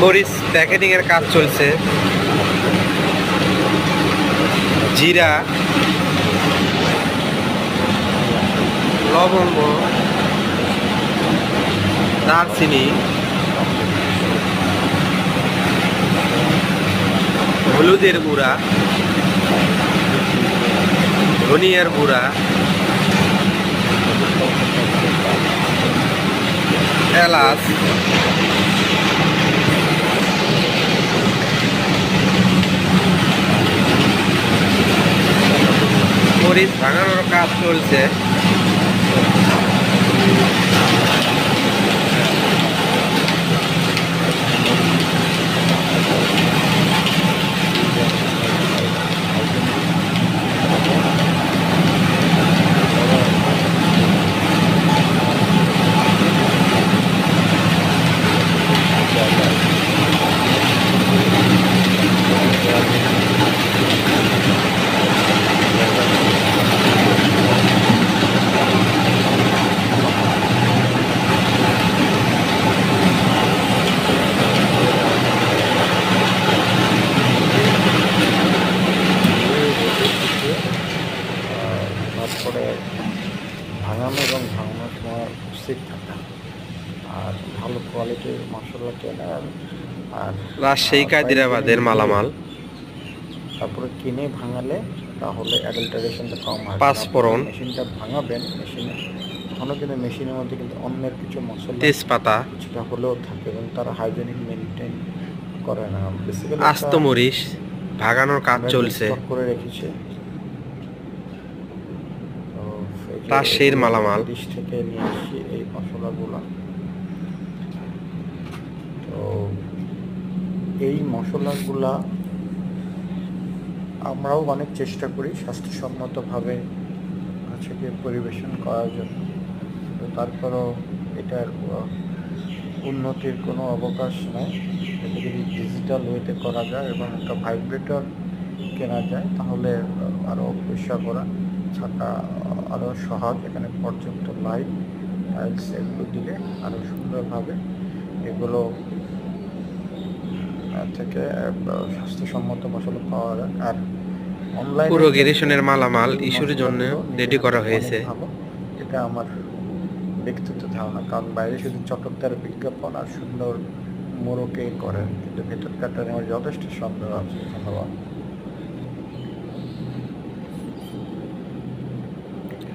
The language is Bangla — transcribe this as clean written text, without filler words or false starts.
মরিচ প্যাকেটিং এর কাজ চলছে। জিরা, লবঙ্গ, দারচিনি, হলুদের গুঁড়া, ধনিয়ার গুঁড়া, এলাচ, মরিচ ভাঙানোর কাজ চলছে। তারপরে ভাঙানো এবং ভাঙানোর সময় স্থির থাকা, আর ভালো কোয়ালিটির মশলা কেনা, আর রাজশাহী কাদিরাবাদের মালামাল। তারপরে কিনে ভাঙালে তাহলে অ্যাডাল্টারেশনটা কম হয়। পাঁচফোড়ন, মেশিনটা ভাঙাবেন, মেশিনে তখনও কিন্তু মেশিনের মধ্যে কিন্তু অন্যের কিছু মশলা, তেজপাতা, কিছুটা হলেও থাকে এবং তারা হাইজেনিক মেনটেন করে না। বেসিক্যালি আস্ত মরিচ ভাগানোর কাজ চলছে। করে রেখেছে রাজশাহীর মালামাল। দেশ থেকে নিয়ে আসি এই মশলাগুলো। তো এই মশলাগুলা আমরাও অনেক চেষ্টা করি স্বাস্থ্যসম্মতভাবে হচ্ছে গিয়ে পরিবেশন করার জন্য। তো তারপরও এটার উন্নতির কোনো অবকাশ নেই। এটা যদি ডিজিটাল ওয়েতে করা যায় এবং একটা ভাইব্রেটর কেনা যায় তাহলে আরও পরিষ্কার করা থাকা আরও সহজ। এখানে পর্যাপ্ত লাইট, টাইলস এগুলো দিলে আরও সুন্দরভাবে এগুলো থেকে স্বাস্থ্যসম্মত মশলা পাওয়া যায়। আর অনলাইনে পুরো গ্যারেশনের মালামাল ইস্যুর জন্য রেডি করা হয়েছে। এটা আমার ব্যক্তিগত ধারণা, কারণ বাইরে শুধু চটকদার বিজ্ঞাপন আর সুন্দর মোড়কে করেন, কিন্তু ভেতরকারটা আমার যথেষ্ট সন্দেহ আছে। ধন্যবাদ।